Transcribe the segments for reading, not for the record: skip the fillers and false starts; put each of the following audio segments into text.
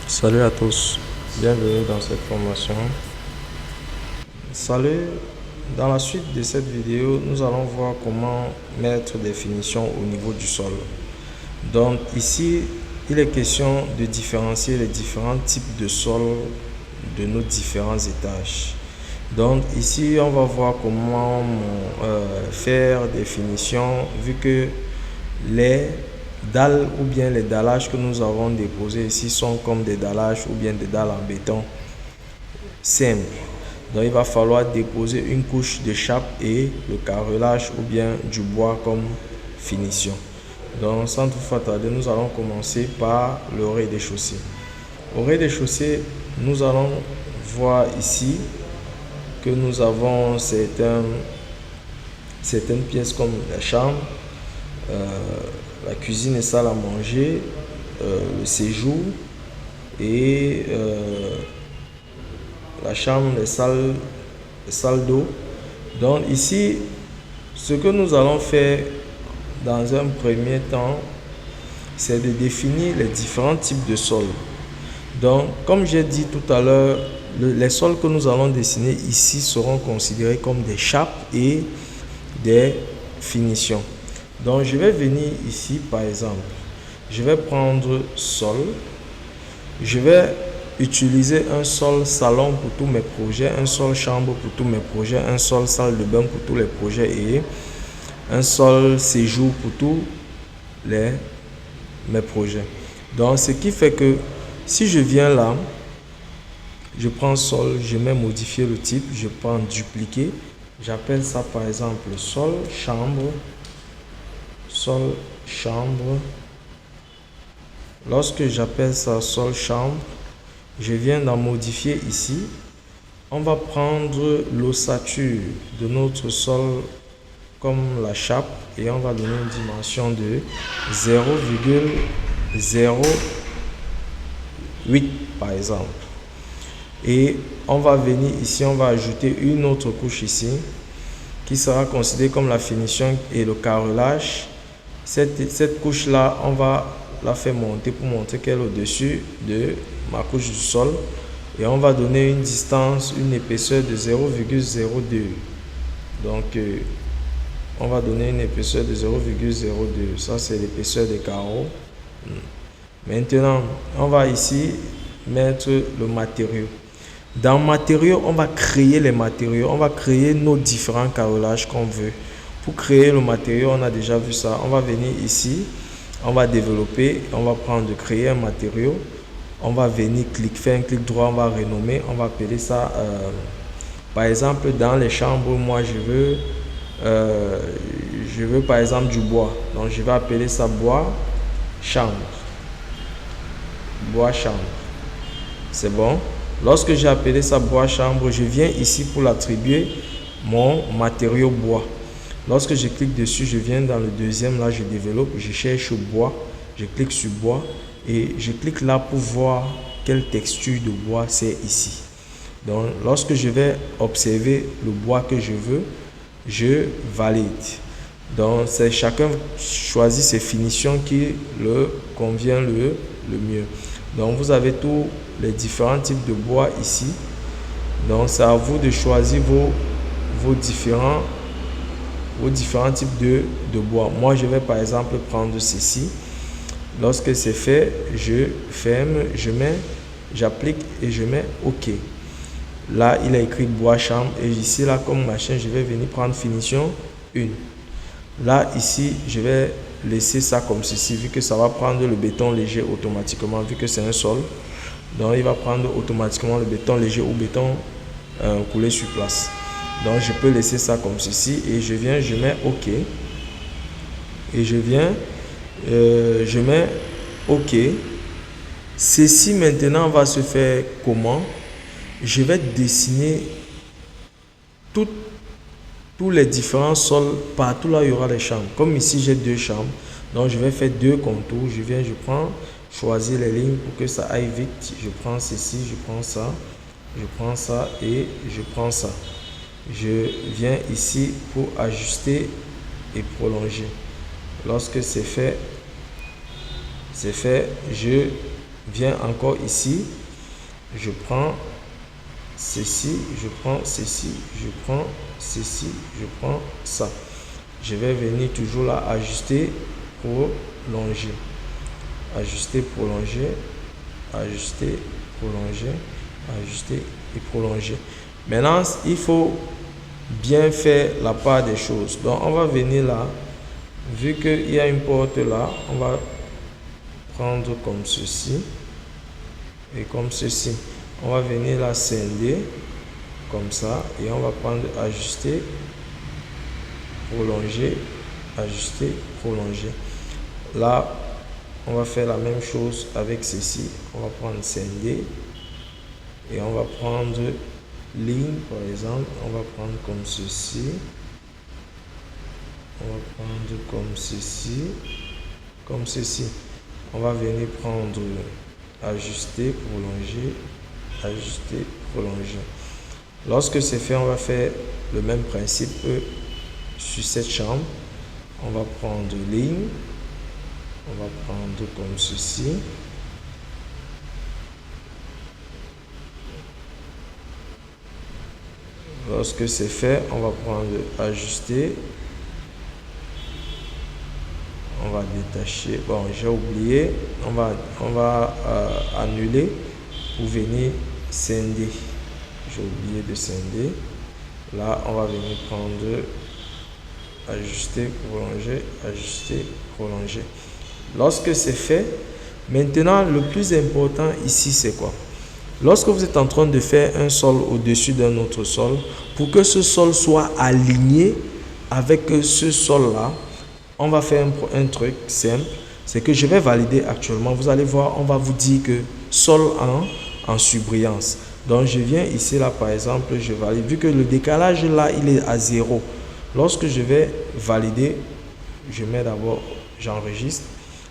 Salut à tous, bienvenue dans cette formation. Salut, dans la suite de cette vidéo, nous allons voir comment mettre des finitions au niveau du sol. Donc ici, il est question de différencier les différents types de sol de nos différents étages. Donc ici, on va voir comment faire des finitions vu que les dalles ou bien les dallages que nous avons déposés ici sont comme des dallages ou bien des dalles en béton simple. Donc il va falloir déposer une couche de chape et le carrelage ou bien du bois comme finition. Donc sans trop tarder, nous allons commencer par le rez-de-chaussée. Au rez-de-chaussée, nous allons voir ici que nous avons certaines pièces comme la chambre, la cuisine et salle à manger, le séjour et la chambre, les salles d'eau. Donc ici, ce que nous allons faire dans un premier temps, c'est de définir les différents types de sols. Donc, comme j'ai dit tout à l'heure, les sols que nous allons dessiner ici seront considérés comme des chapes et des finitions. Donc, je vais venir ici, par exemple, je vais prendre sol. Je vais utiliser un sol salon pour tous mes projets, un sol chambre pour tous mes projets, un sol salle de bain pour tous les projets et un sol séjour pour tous mes projets. Donc, ce qui fait que si je viens là, je prends sol, je mets modifier le type, je prends dupliquer, j'appelle ça par exemple sol chambre. Lorsque j'appelle ça sol chambre, je viens d'en modifier ici. On va prendre l'ossature de notre sol comme la chape et on va donner une dimension de 0,08 par exemple. Et on va venir ici, on va ajouter une autre couche ici qui sera considérée comme la finition et le carrelage. Cette couche là, on va la faire monter pour montrer qu'elle est au-dessus de ma couche du sol et on va donner une distance, une épaisseur de 0,02. Donc on va donner une épaisseur de 0,02. Ça c'est l'épaisseur des carreaux. Maintenant on va ici mettre le matériau. Dans matériaux, on va créer les matériaux, on va créer nos différents carrelages qu'on veut. Pour créer le matériau, on a déjà vu ça. On va venir ici, on va développer, on va prendre de créer un matériau. On va venir faire un clic droit, on va renommer, on va appeler ça, par exemple, dans les chambres, moi je veux par exemple du bois. Donc je vais appeler ça bois chambre. Bois chambre. C'est bon. Lorsque j'ai appelé ça bois chambre, je viens ici pour l'attribuer mon matériau bois. Lorsque je clique dessus, je viens dans le deuxième, là je développe, je cherche bois, je clique sur bois et je clique là pour voir quelle texture de bois c'est ici. Donc lorsque je vais observer le bois que je veux, je valide. Donc c'est chacun choisit ses finitions qui le convient le mieux. Donc vous avez tous les différents types de bois ici. Donc c'est à vous de choisir vos différents types de bois. Moi je vais par exemple prendre ceci. Lorsque c'est fait, je ferme, j'applique et je mets OK. Là il a écrit bois chambre et ici là comme machin je vais venir prendre finition 1. Là ici je vais laisser ça comme ceci vu que ça va prendre le béton léger automatiquement vu que c'est un sol. Donc il va prendre automatiquement le béton léger ou béton coulé sur place. Donc je peux laisser ça comme ceci et je viens, je mets OK. Et je viens, je mets OK. Ceci maintenant va se faire comment? Je vais dessiner tous les différents sols partout là où il y aura les chambres. Comme ici j'ai 2 chambres, donc je vais faire 2 contours. Je viens, je prends, choisir les lignes pour que ça aille vite. Je prends ceci, je prends ça et je prends ça. Je viens ici pour ajuster et prolonger. Lorsque c'est fait, je viens encore ici, je prends ceci, je prends ceci, je prends ceci, je prends ça. Je vais venir toujours là, ajuster, prolonger, ajuster, prolonger, ajuster, prolonger, ajuster et prolonger. Maintenant, il faut bien faire la part des choses. Donc, on va venir là, vu qu'il y a une porte là, on va prendre comme ceci et comme ceci. On va venir là scinder comme ça et on va prendre ajuster, prolonger, ajuster, prolonger. Là, on va faire la même chose avec ceci. On va prendre scinder et on va prendre ligne par exemple. On va prendre comme ceci. On va prendre comme ceci, comme ceci. On va venir prendre ajuster, prolonger, ajuster, prolonger. Lorsque c'est fait, on va faire le même principe sur cette chambre. On va prendre ligne, on va prendre comme ceci. Lorsque c'est fait, on va prendre ajuster. On va détacher. Bon, j'ai oublié. On va annuler pour venir scinder. J'ai oublié de scinder. Là, on va venir prendre ajuster, prolonger, ajuster, prolonger. Lorsque c'est fait, maintenant, le plus important ici, c'est quoi? Lorsque vous êtes en train de faire un sol au-dessus d'un autre sol, pour que ce sol soit aligné avec ce sol-là, on va faire un truc simple, c'est que je vais valider actuellement. Vous allez voir, on va vous dire que sol en surbrillance. Donc, je viens ici, là, par exemple, je valide. Vu que le décalage, là, il est à 0. Lorsque je vais valider, je mets d'abord, j'enregistre.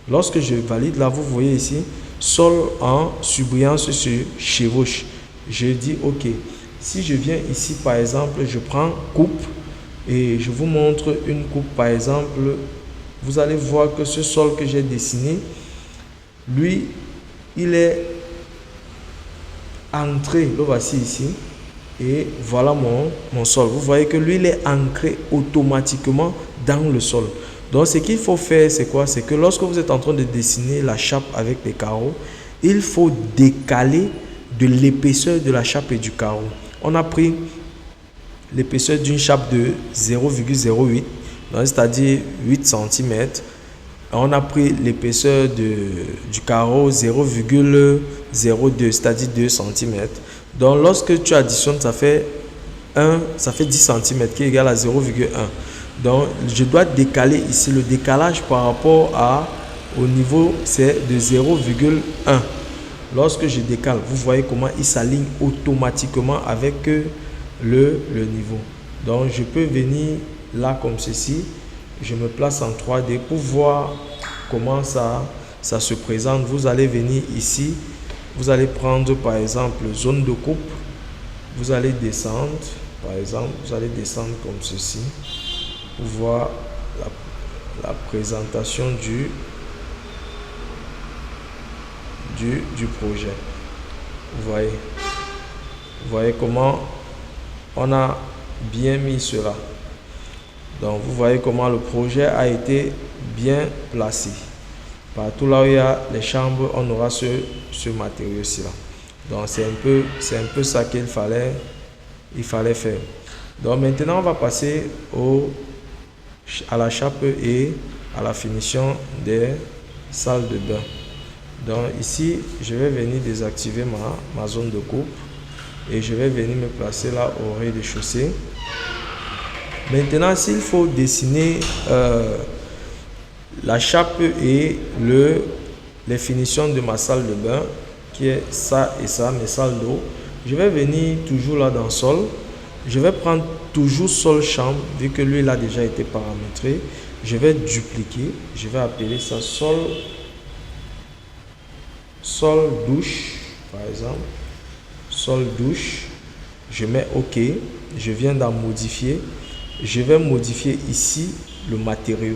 Lorsque je valide, là, vous voyez ici, sol en surbrillance se chevauche. Je dis OK. Si je viens ici, par exemple, je prends coupe et je vous montre une coupe, par exemple, vous allez voir que ce sol que j'ai dessiné, lui, il est entré, le voici ici, et voilà mon sol. Vous voyez que lui, il est ancré automatiquement dans le sol. Donc, ce qu'il faut faire, c'est quoi? C'est que lorsque vous êtes en train de dessiner la chape avec les carreaux, il faut décaler de l'épaisseur de la chape et du carreau. On a pris l'épaisseur d'une chape de 0,08, c'est-à-dire 8 cm. On a pris l'épaisseur du carreau 0,02, c'est-à-dire 2 cm. Donc, lorsque tu additionnes, ça fait 10 cm qui est égal à 0,1. Donc, je dois décaler ici. Le décalage par rapport au niveau, c'est de 0,1. Lorsque je décale, vous voyez comment il s'aligne automatiquement avec le niveau. Donc, je peux venir là comme ceci. Je me place en 3D pour voir comment ça se présente. Vous allez venir ici. Vous allez prendre par exemple zone de coupe. Vous allez descendre. Par exemple, vous allez descendre comme ceci pour voir la présentation du projet. Vous voyez comment on a bien mis cela. Donc, vous voyez comment le projet a été bien placé. Partout là où il y a les chambres, on aura ce matériau-ci là. Donc, c'est un peu ça qu'il fallait faire. Donc, maintenant, on va passer à la chape et à la finition des salles de bain. Donc, ici, je vais venir désactiver ma zone de coupe et je vais venir me placer là au rez-de-chaussée. Maintenant, s'il faut dessiner la chape et les finitions de ma salle de bain, qui est ça et ça, mes salles d'eau, je vais venir toujours là dans sol. Je vais prendre toujours sol chambre, vu que lui, il a déjà été paramétré. Je vais dupliquer, je vais appeler ça sol douche, par exemple. Sol douche, je mets OK, je viens d'en modifier. Je vais modifier ici le matériau.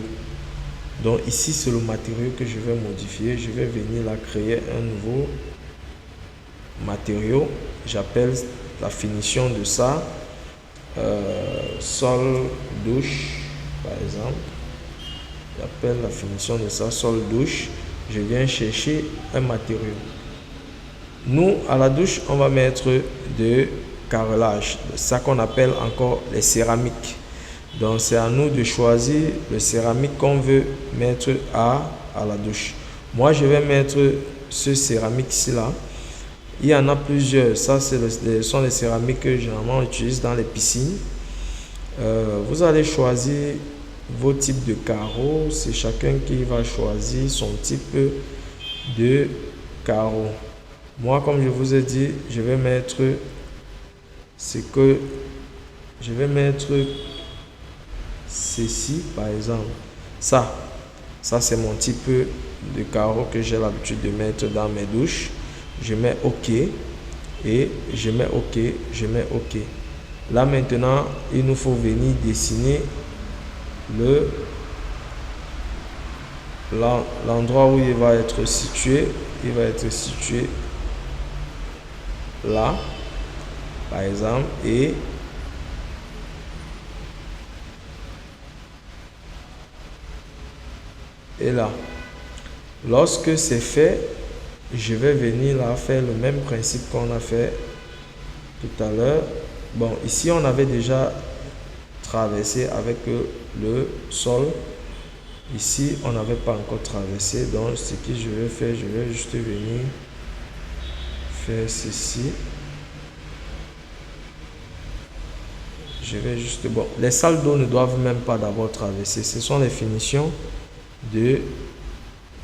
Donc ici, c'est le matériau que je vais modifier. Je vais venir là créer un nouveau matériau. J'appelle la finition de ça sol douche, par exemple. J'appelle la finition de ça sol douche. Je viens chercher un matériau. Nous, à la douche, on va mettre de carrelage, ça qu'on appelle encore les céramiques. Donc c'est à nous de choisir le céramique qu'on veut mettre à la douche. Moi, je vais mettre ce céramique ci là. Il y en a plusieurs. Ça, ce sont les céramiques que généralement on utilise dans les piscines. Vous allez choisir vos types de carreaux. C'est chacun qui va choisir son type de carreau. Moi, comme je vous ai dit, je vais mettre ceci, par exemple. Ça c'est mon type de carreau que j'ai l'habitude de mettre dans mes douches. Je mets OK et je mets OK, je mets OK. Là maintenant, il nous faut venir dessiner l'endroit où il va être situé. Il va être situé là, par exemple, et là. Lorsque c'est fait, je vais venir là faire le même principe qu'on a fait tout à l'heure. Bon, ici on avait déjà traversé avec le sol. Ici on n'avait pas encore traversé, donc ce que je vais faire, je vais juste venir faire ceci. Je vais juste, bon, les salles d'eau ne doivent même pas d'abord traverser. Ce sont les finitions de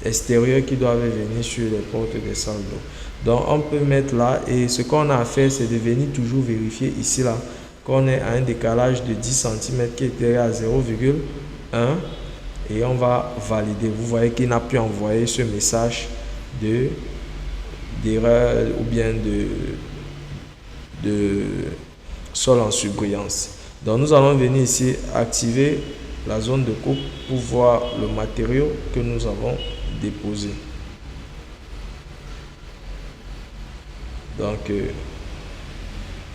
extérieur qui doivent venir sur les portes des salles d'eau. Donc on peut mettre là, et ce qu'on a à faire, c'est de venir toujours vérifier ici là qu'on est à un décalage de 10 cm qui était à 0,1 et on va valider. Vous voyez qu'il n'a pu envoyer ce message d'erreur ou bien de sol en surbrillance. Donc nous allons venir ici activer la zone de coupe pour voir le matériau que nous avons déposé. Donc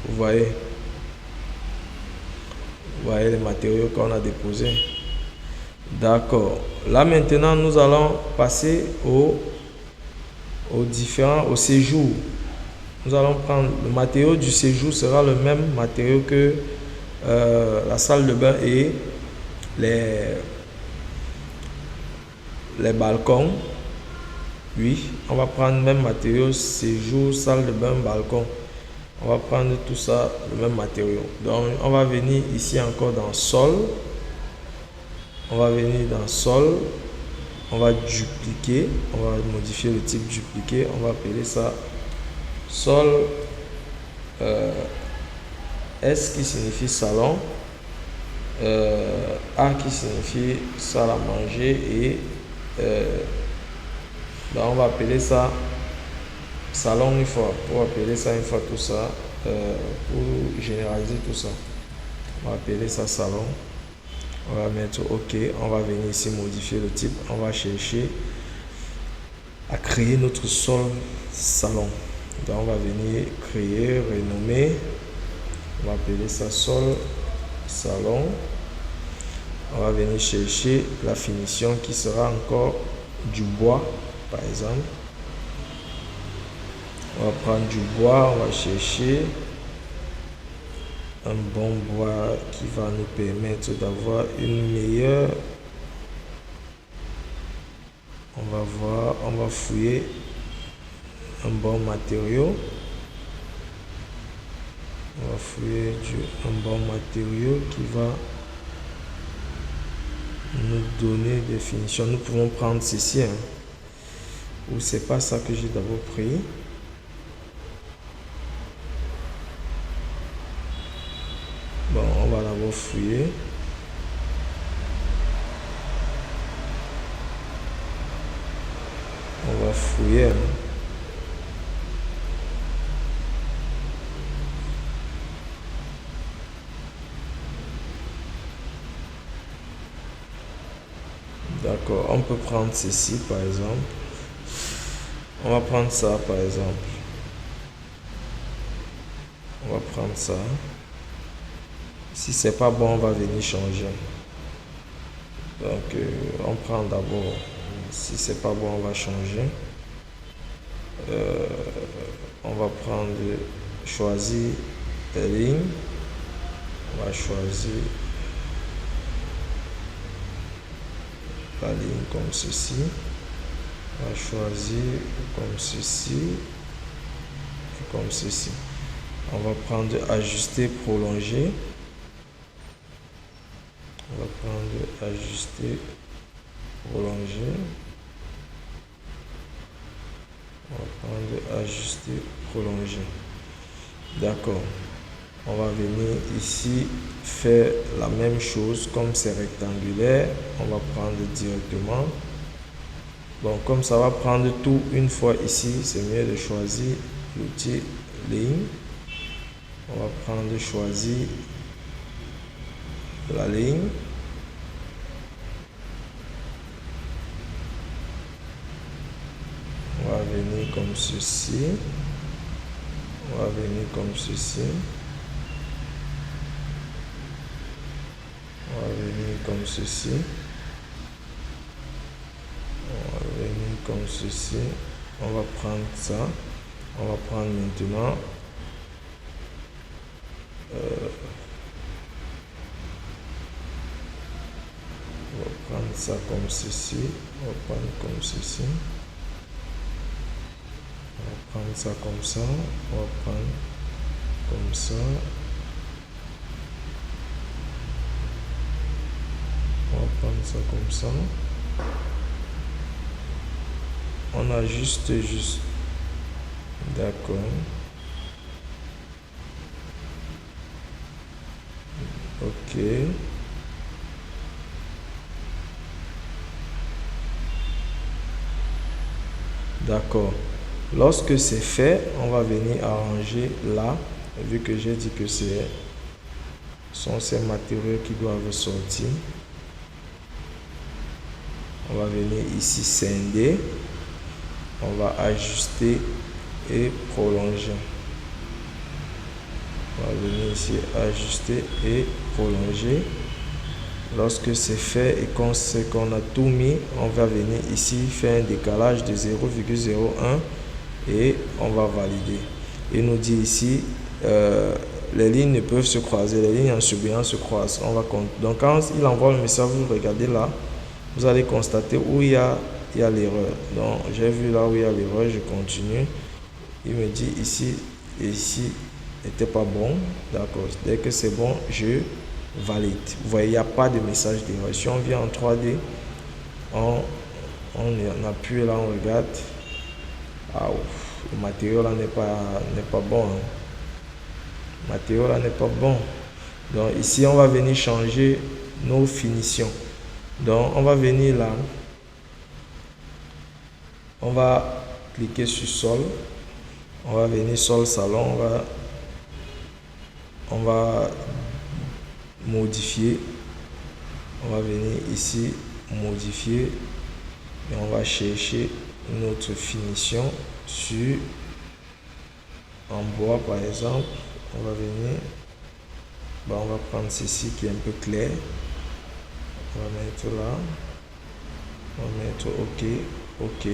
vous voyez les matériaux qu'on a déposés. D'accord. Là maintenant nous allons passer au séjour. Nous allons prendre le matériau du séjour, sera le même matériau que la salle de bain et les balcons. Oui, on va prendre le même matériau, séjour, salle de bain, balcon. On va prendre tout ça, le même matériau. Donc on va venir ici encore dans sol. On va venir dans sol. On va dupliquer. On va modifier le type dupliqué. On va appeler ça sol S qui signifie salon, A qui signifie salle à manger et on va appeler ça salon une fois. Pour appeler ça une fois tout ça, pour généraliser tout ça, on va appeler ça salon. On va mettre OK. On va venir ici modifier le type. On va chercher à créer notre sol salon. Donc on va venir créer, renommer. On va appeler ça sol salon. On va venir chercher la finition qui sera encore du bois, par exemple. On va prendre du bois, on va chercher un bon bois qui va nous permettre d'avoir une meilleure. On va voir, on va fouiller un bon matériau. On va fouiller un bon matériau qui va nous donner des finitions. Nous pouvons prendre ceci, ou c'est pas ça que j'ai d'abord pris. Bon, on va d'abord fouiller. On va fouiller. D'accord, on peut prendre ceci par exemple. On va prendre ça par exemple. On va prendre ça. Si c'est pas bon, on va venir changer. Donc, on prend d'abord. Si c'est pas bon, on va changer. On va prendre, choisir la ligne. On va choisir la ligne comme ceci. On va choisir comme ceci et comme ceci. On va prendre ajuster, prolonger. On va prendre ajuster, prolonger. On va prendre ajuster, prolonger. D'accord. On va venir ici faire la même chose. Comme c'est rectangulaire, on va prendre directement. Bon, comme ça va prendre tout une fois ici, c'est mieux de choisir l'outil ligne. On va prendre choisir la ligne. On va venir comme ceci. On va venir comme ceci. On va venir comme ceci. On va venir comme ceci. On va prendre ça. On va prendre maintenant on va prendre ça comme ceci. On va prendre comme ceci. On va prendre ça comme ça. On va prendre comme ça. On va prendre ça comme ça. On ajuste juste. D'accord. Ok. D'accord. Lorsque c'est fait, on va venir arranger là, vu que j'ai dit que sont ces matériaux qui doivent sortir. On va venir ici scinder. On va ajuster et prolonger. On va venir ici ajuster et prolonger. Lorsque c'est fait et qu'on sait qu'on a tout mis, on va venir ici faire un décalage de 0,01 et on va valider. Il nous dit ici, les lignes ne peuvent se croiser, les lignes en surbrillant se croisent. On va donc quand il envoie le message, vous regardez là, vous allez constater où il y a l'erreur. Donc j'ai vu là où il y a l'erreur, je continue. Il me dit ici et ici n'était pas bon. D'accord, dès que c'est bon, je valide. Vous voyez, il n'y a pas de message d'erreur. Si on vient en 3D, on appuie là, on regarde. Ah, le matériau là n'est pas bon. Hein. Le matériau là n'est pas bon. Donc ici, on va venir changer nos finitions. Donc on va venir là. On va cliquer sur sol. On va venir sol salon. On va modifier. On va venir ici modifier et on va chercher notre finition sur en bois par exemple. On va venir, on va prendre ceci qui est un peu clair. On va mettre là. On va mettre OK.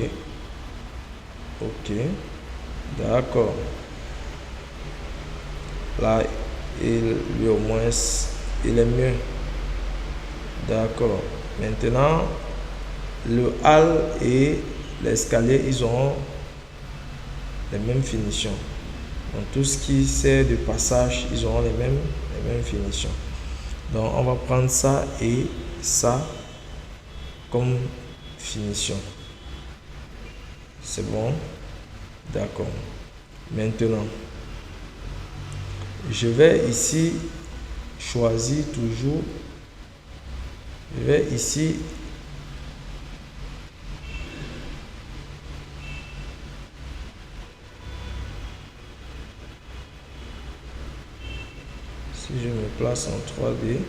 D'accord. Là, lui au moins, il est mieux. D'accord. Maintenant, le hall et l'escalier, ils auront les mêmes finitions. Donc, tout ce qui sert de passage, ils auront les mêmes finitions. Donc, on va prendre ça et ça comme finition. C'est bon? D'accord. Maintenant, je vais ici choisir toujours. Je vais ici si je me place en 3D,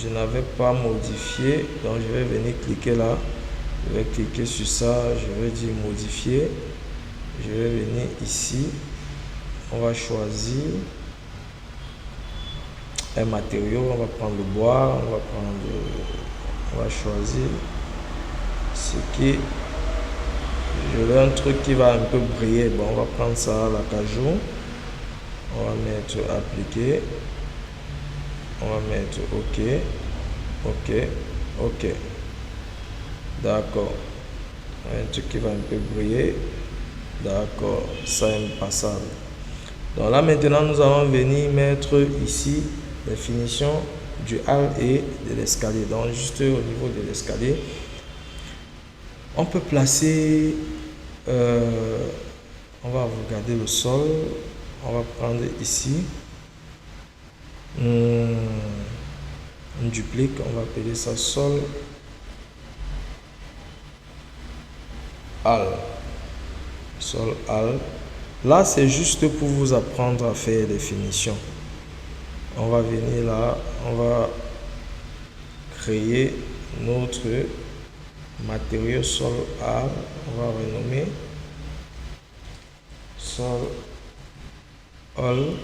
je n'avais pas modifié, donc je vais venir cliquer là, je vais cliquer sur ça, je vais dire modifier, je vais venir ici, on va choisir un matériau, on va prendre le bois, on va choisir ce qui, je veux un truc qui va un peu briller, bon on va prendre ça, l'acajou, on va mettre appliquer, on va mettre ok, ok, ok, d'accord, un truc qui va un peu briller, d'accord, ça est passable. Donc là maintenant nous allons venir mettre ici les finitions du hall et de l'escalier. Donc juste au niveau de l'escalier, on peut placer, on va regarder le sol, on va prendre ici un duplique, on va appeler ça sol hall, sol hall. Là c'est juste pour vous apprendre à faire des finitions. On va venir là, on va créer notre matériau sol hall, on va renommer sol hall,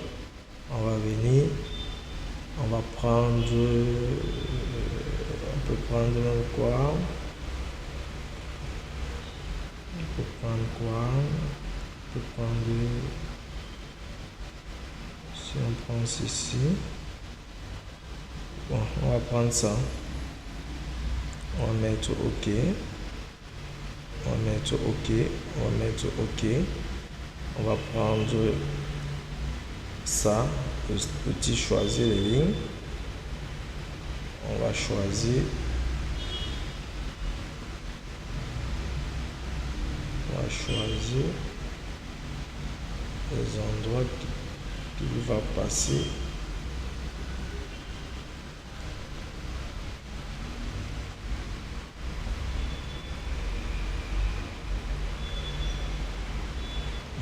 on va venir, on va prendre, on peut prendre quoi, on peut prendre quoi, on peut prendre, si on prend ceci, bon on va prendre ça, on va mettre ok, on va mettre ok, on va mettre ok, on va prendre ça, le petit choisir les lignes, on va choisir, les endroits qui va passer.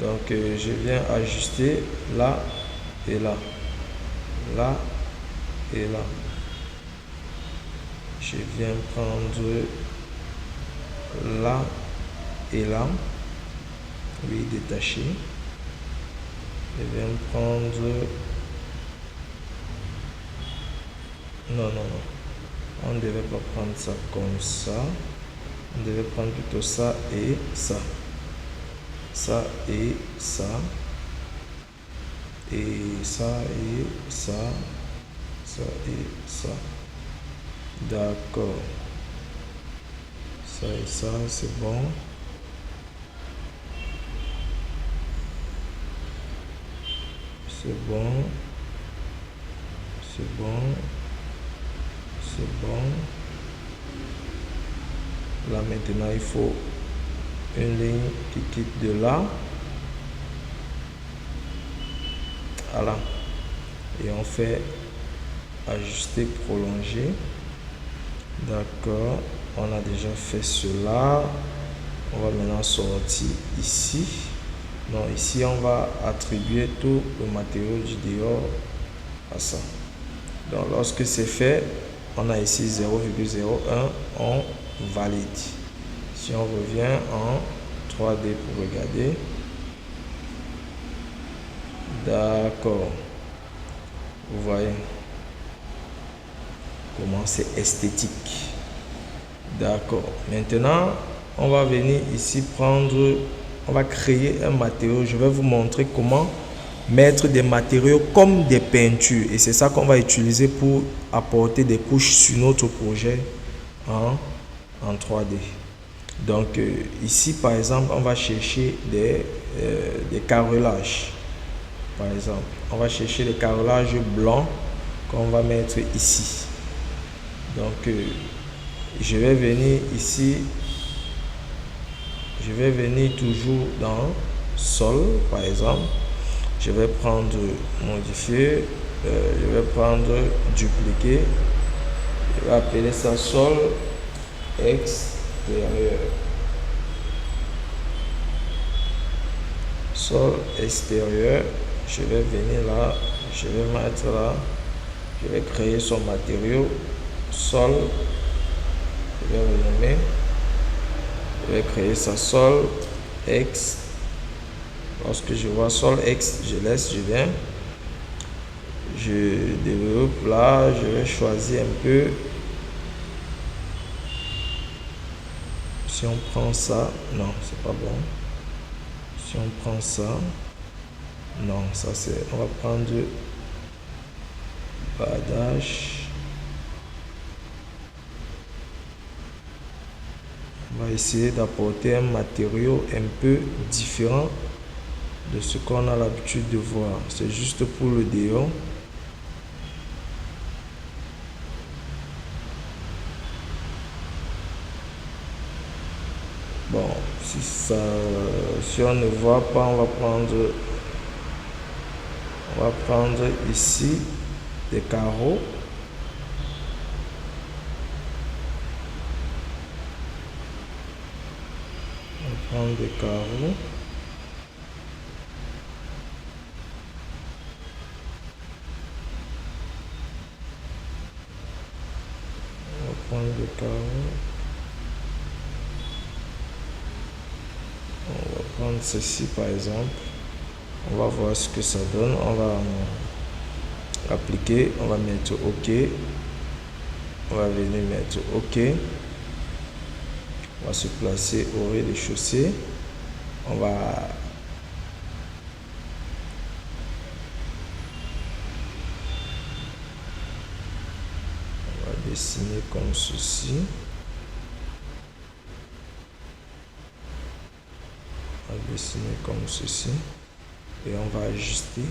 Donc je viens ajuster là et là, là et là. Je viens prendre là et là, oui, détacher. Je viens prendre, non, on ne devait pas prendre ça comme ça, on devait prendre plutôt ça et ça, ça et ça, et ça et ça, ça et ça, d'accord, ça et ça, c'est bon. C'est bon, c'est bon, c'est bon. Là maintenant il faut une ligne qui quitte de là. Voilà. Et on fait ajuster, prolonger. D'accord. On a déjà fait cela. On va maintenant sortir ici. Donc ici on va attribuer tout le matériau du dehors à ça. Donc lorsque c'est fait, on a ici 0,01, on valide. Si on revient en 3D pour regarder, d'accord, vous voyez comment c'est esthétique. D'accord, maintenant on va venir ici prendre, on va créer un matériau. Je vais vous montrer comment mettre des matériaux comme des peintures, et c'est ça qu'on va utiliser pour apporter des couches sur notre projet en 3D. Donc ici par exemple on va chercher des carrelages. Par exemple on va chercher des carrelages blancs qu'on va mettre ici. Donc je vais venir ici, je vais venir toujours dans sol par exemple, je vais prendre modifier, je vais prendre dupliquer, je vais appeler ça sol extérieur, sol extérieur. Je vais venir là, je vais mettre là, je vais créer son matériau, sol, je vais renommer, je vais créer ça sol X. Lorsque je vois sol X, je laisse, je viens, je développe là, je vais choisir un peu. Si on prend ça, non, c'est pas bon. Si on prend ça, non, ça c'est, on va prendre Badash. On va essayer d'apporter un matériau un peu différent de ce qu'on a l'habitude de voir. C'est juste pour le déo. Bon, si on ne voit pas, on va prendre ici des carreaux. On va prendre des carreaux. On va prendre des carreaux. On va prendre ceci par exemple. On va voir ce que ça donne. On va appliquer. On va mettre OK. On va venir mettre OK. On va se placer au rez-de-chaussée. On va dessiner comme ceci. On va dessiner comme ceci. Et on va ajuster.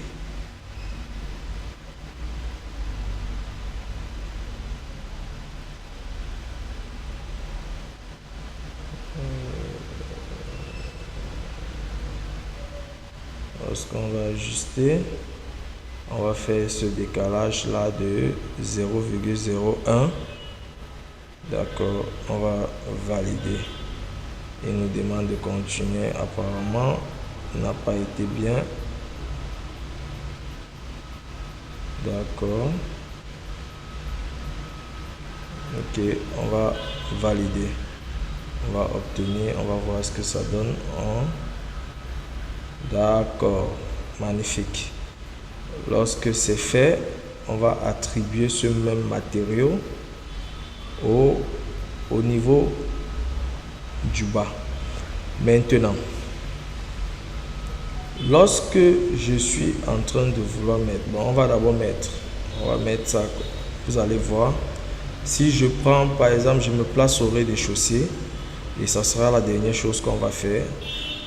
Lorsqu'on va ajuster, on va faire ce décalage là de 0,01. D'accord, on va valider. Il nous demande de continuer. Apparemment, n'a pas été bien. D'accord. Ok, on va valider. On va obtenir, on va voir ce que ça donne. D'accord, magnifique. Lorsque c'est fait, on va attribuer ce même matériau au niveau du bas. Maintenant, lorsque je suis en train de vouloir mettre, bon, on va d'abord mettre, ça, vous allez voir. Si je prends par exemple, je me place au rez-de-chaussée et ça sera la dernière chose qu'on va faire.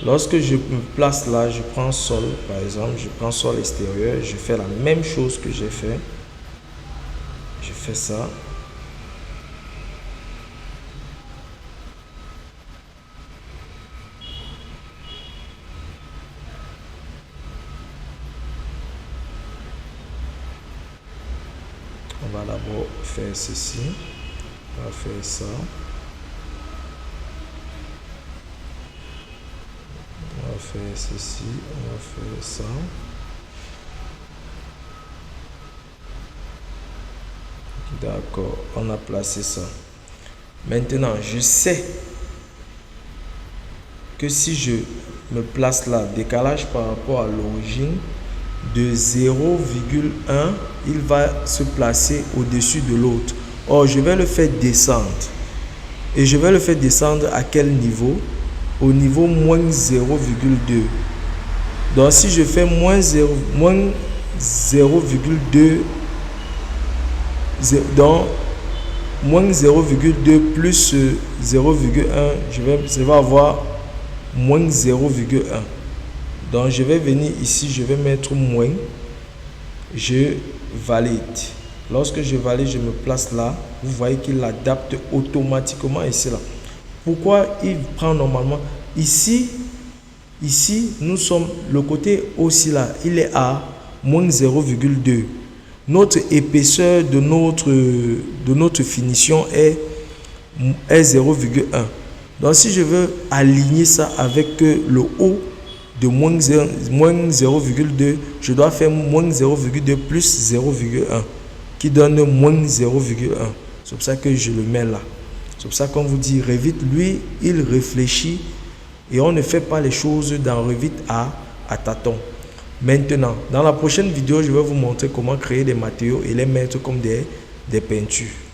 Lorsque je me place là, je prends sol par exemple, je prends sol extérieur, je fais la même chose que j'ai fait. Je fais ça. On va d'abord faire ceci. On va faire ça. On va faire ceci. On va faire ça. D'accord, on a placé ça. Maintenant, je sais que si je me place là, décalage par rapport à l'origine de 0,1, il va se placer au-dessus de l'autre. Or, je vais le faire descendre. Et je vais le faire descendre à quel niveau? Au niveau moins 0,2. Donc, si je fais moins 0,2, donc moins 0,2 plus 0,1, je vais avoir moins 0,1. Donc je vais venir ici, je vais mettre moins, je valide. Lorsque je valide, je me place là. Vous voyez qu'il adapte automatiquement ici là. Pourquoi il prend normalement ici, nous sommes le côté aussi là, il est à moins 0,2. Notre épaisseur de notre finition est 0,1. Donc si je veux aligner ça avec le haut de moins 0,2, je dois faire moins 0,2 plus 0,1 qui donne moins 0,1. C'est pour ça que je le mets là. C'est pour ça qu'on vous dit Revit, lui, il réfléchit et on ne fait pas les choses dans Revit à tâtons. Maintenant, dans la prochaine vidéo, je vais vous montrer comment créer des matériaux et les mettre comme des peintures.